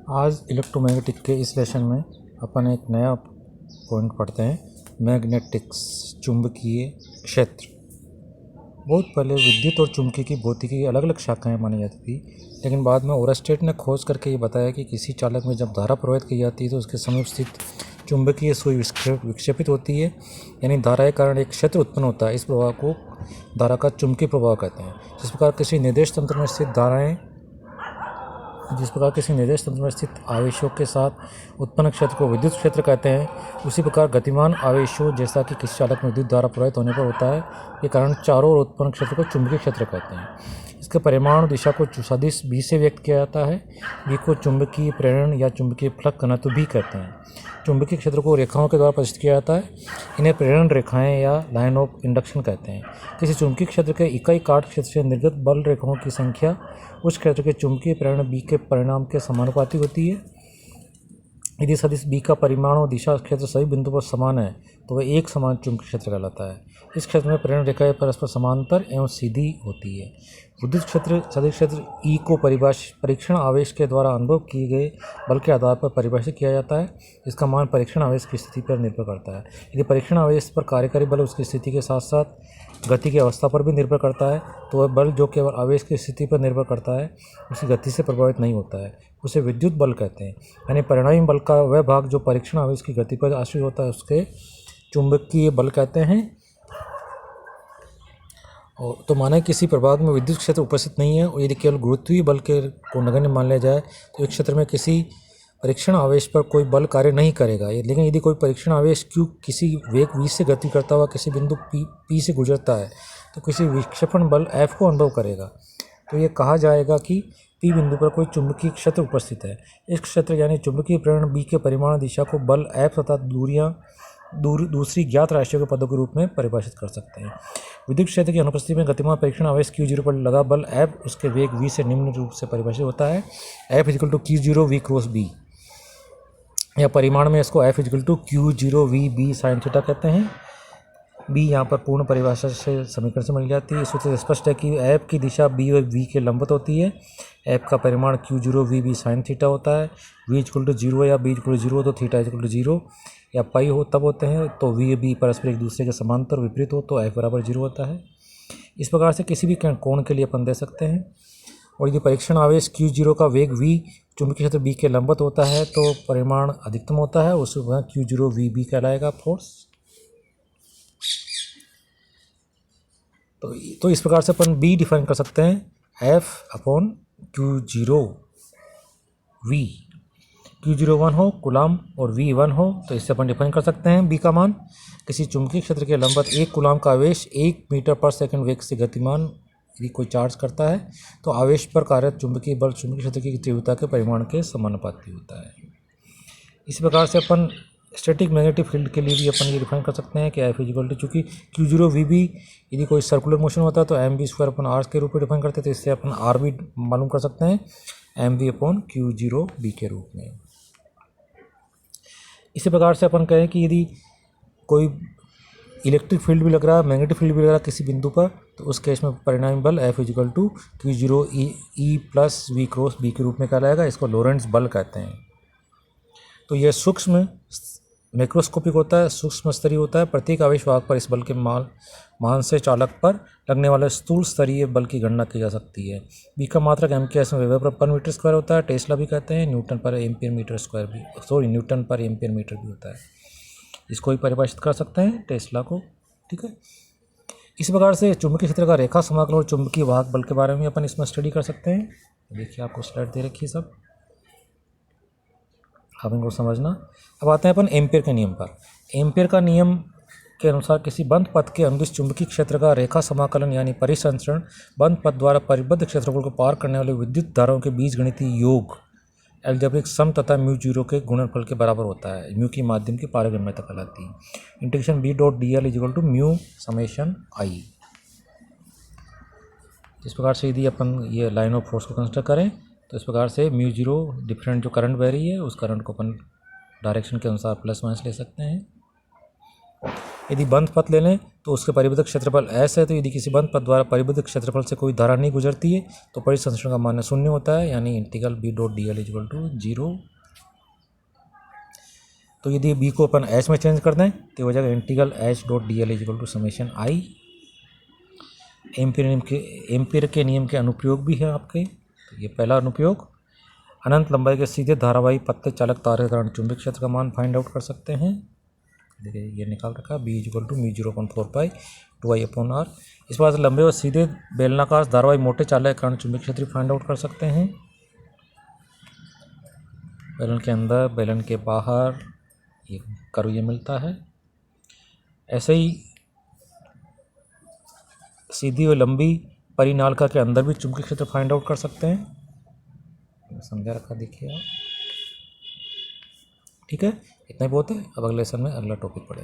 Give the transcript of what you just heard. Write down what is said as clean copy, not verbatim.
आज इलेक्ट्रोमैग्नेटिक के इस लेसन में अपन एक नया पॉइंट पढ़ते हैं, मैग्नेटिक्स, चुंबकीय क्षेत्र। बहुत पहले विद्युत और चुंबकीय की भौतिकी की अलग अलग शाखाएं मानी जाती थी, लेकिन बाद में ओरस्टेड ने खोज करके ये बताया कि किसी चालक में जब धारा प्रवाहित की जाती है तो उसके समीप स्थित चुंबकीय सुई विक्षेपित होती है, यानी धारा के कारण एक क्षेत्र उत्पन्न होता है। इस प्रभाव को धारा का चुंबकीय प्रभाव कहते हैं। जिस प्रकार किसी निर्देश तंत्र में स्थित आवेशों के साथ उत्पन्न क्षेत्र को विद्युत क्षेत्र कहते हैं, उसी प्रकार गतिमान आवेशों जैसा कि किसी चालक में विद्युत धारा प्रवाहित होने पर होता है के कारण चारों ओर उत्पन्न क्षेत्र को चुंबकीय क्षेत्र कहते हैं। इसके परिमाण दिशा को सदिश B से व्यक्त किया जाता है। B को चुंबकीय प्रेरण या चुंबकीय फ्लक्स घनत्व भी कहते हैं। चुंबकीय क्षेत्र को रेखाओं के द्वारा प्रदर्शित किया जाता है। इन्हें प्रेरण रेखाएं या लाइन ऑफ इंडक्शन कहते हैं। किसी चुंबकीय क्षेत्र के इकाई काट क्षेत्र से निर्गत बल रेखाओं की संख्या उस क्षेत्र के चुंबकीय प्रेरण B के परिणाम के समानुपाती होती है। यदि सदिश B का परिमाण और दिशा क्षेत्र सभी बिंदु पर समान है तो वह एक समान चुंबकीय क्षेत्र कहलाता है। इस क्षेत्र में प्रेरण रेखाएं परस्पर समांतर एवं सीधी होती है। विद्युत क्षेत्र सदिश क्षेत्र E को परीक्षण आवेश के द्वारा अनुभव किए गए बल के आधार पर परिभाषित किया जाता है। इसका मान परीक्षण आवेश की स्थिति पर निर्भर करता है। यदि परीक्षण आवेश पर कार्यकारी बल उसकी स्थिति के साथ साथ गति की अवस्था पर भी निर्भर करता है तो वह बल जो केवल आवेश की स्थिति पर निर्भर करता है उसकी गति से प्रभावित नहीं होता है, उसे विद्युत बल कहते हैं। यानी परिणामी बल का वह भाग जो परीक्षण आवेश की गति पर आश्रित होता है उसके चुंबकीय बल कहते हैं। और तो माना किसी प्रभाग में विद्युत क्षेत्र उपस्थित नहीं है और यदि केवल गुरुत्वीय बल के को नगण्य मान लिया जाए तो एक क्षेत्र में किसी परीक्षण आवेश पर कोई बल कार्य नहीं करेगा। लेकिन यदि कोई परीक्षण आवेश Q किसी वेग v से गति करता हुआ किसी बिंदु P से गुजरता है तो किसी विक्षेपण बल F को अनुभव करेगा, तो ये कहा जाएगा कि P बिंदु पर कोई चुंबकीय क्षेत्र उपस्थित है। इस क्षेत्र यानी चुंबकीय प्रेरण B के परिमाण दिशा को बल F तथा दूसरी ज्ञात राशियों के पदों के रूप में परिभाषित कर सकते हैं। विद्युत क्षेत्र की अनुपस्थिति में गतिमान परीक्षण आवेश Q0 पर लगा बल F उसके वेग v से निम्न रूप से परिभाषित होता है। F = Q0 v cross B, या परिमाण में इसको F = Q0 v B sin theta कहते हैं। B यहाँ पर पूर्ण परिभाषा से समीकरण से मिल जाती है। इस सूत्र से स्पष्ट है कि F की दिशा B और V के लंबवत होती है। F का परिमाण Q0 v B sin theta होता है। V = 0 या B = 0 तो थीटा = 0 या पाई हो तब होते हैं तो V B परस्पर एक दूसरे के समांतर विपरीत हो तो F = 0 होता है। इस प्रकार से किसी भी कोण के लिए अपन दे सकते हैं। और यदि परीक्षण आवेश Q0 का वेग v चुंबकीय क्षेत्र B के लंबवत होता है तो परिमाण अधिकतम होता है, उस Q0 v B कहलाएगा फोर्स। तो इस प्रकार से अपन B डिफाइन कर सकते हैं F/Q0 v। Q0 1 हो कूलाम और v 1 हो तो इससे अपन डिफाइन कर सकते हैं B का मान। किसी चुंबकीय क्षेत्र के लंबवत 1 कूलाम का आवेश 1 मीटर पर सेकंड वेग से गतिमान यदि कोई चार्ज करता है तो आवेश पर कार्यरत चुंबकीय बल चुंबकीय क्षेत्र की तीव्रता के परिमाण के समानुपाती होता है। इस प्रकार से अपन स्टैटिक मैग्नेटिक फील्ड के लिए भी अपन ये डिफाइन कर सकते हैं कि F = चूँकि Q0 v B यदि कोई सर्कुलर मोशन होता है तो mv²/r के रूप में डिफाइन करते हैं, तो इससे अपन r भी मालूम कर सकते हैं mv/Q0 b के रूप में। इसी प्रकार से अपन कहें कि यदि कोई इलेक्ट्रिक फील्ड भी लग रहा है, मैग्नेटिक फील्ड भी लग रहा है किसी बिंदु पर, तो उस केस में परिणामी बल F = Q0 E + V cross B के रूप में कहलाएगा। इसको लोरेंट्ज़ बल कहते हैं। तो यह सूक्ष्म मैक्रोस्कोपिक होता है, सूक्ष्म स्तरीय होता है। प्रत्येक आवेश वाहक पर इस बल के मान से चालक पर लगने वाले स्थूल स्तरीय बल की गणना की जा सकती है। B का मात्रक MKS में वेबर/मीटर² होता है। टेस्ला भी कहते हैं, न्यूटन/एम्पीयर/मीटर² भी, न्यूटन/एम्पीयर/मीटर भी होता है। इसको ही परिभाषित कर सकते हैं टेस्ला को, ठीक है। इस प्रकार से चुंबकीय क्षेत्र का रेखा समाकलन और चुंबकीय वाहक बल के बारे में अपन इसमें स्टडी कर सकते हैं। देखिए आपको स्लाइड दे रखी है सब, आप इनको समझना। अब आते हैं अपन एम्पीयर के नियम पर। एम्पीयर का नियम के अनुसार किसी बंद पथ के अनुदिश चुंबकीय क्षेत्र का रेखा समाकलन यानी परिसंचरण बंद पथ द्वारा परिबद्ध क्षेत्रफल को पार करने वाले विद्युत धाराओं के बीजगणितीय योग एल्जेब्रिक सम तथा μ0 के गुणनफल के बराबर होता है। म्यू की माध्यम की पारगम्यता कहलाती है। Integration B.dl = μ ∑i। इस प्रकार से यदि अपन ये लाइन ऑफ फोर्स को कंसिडर करें तो इस प्रकार से μ0 डिफरेंट जो करंट बह रही है उस करंट को अपन डायरेक्शन के अनुसार प्लस माइनस ले सकते हैं। यदि बंद पथ ले लें तो उसके परिबद्ध क्षेत्रफल S है, तो यदि किसी बंद पथ द्वारा परिबद्ध क्षेत्रफल से कोई धारा नहीं गुजरती है तो परिसंचरण का मान शून्य होता है, यानी integral B dot D L equal to 0। तो यदि B को अपन H में चेंज कर दें तो हो जाएगा integral H dot D L equal to summation I। Ampere के नियम के अनुप्रयोग भी है आपके। तो ये पहला अनुप्रयोग, अनंत लंबाई के सीधे धारावाही पत्ते चालक तार के कारण चुंबकीय क्षेत्र का मान फाइंड आउट कर सकते हैं। देखिए ये निकाल रखा, B equal to μ0.4 2I upon R। इस बात से लंबे और सीधे बेलनाकार धारावाही मोटे चालक के कारण चुंबकीय क्षेत्र फाइंड आउट कर सकते हैं। बेलन के अंदर, बेलन के बाहर ये कर्व ये मिलता है। ऐसे ही सीधी और लंबी परिनालिका के अंदर भी चुंबकीय क्षेत्र फाइंड आउट कर सकते हैं। समझा रखा, देखिए आप। ठीक है, इतना ही बहुत है। अब अगले लेसन में अगला टॉपिक पढ़ेंगे।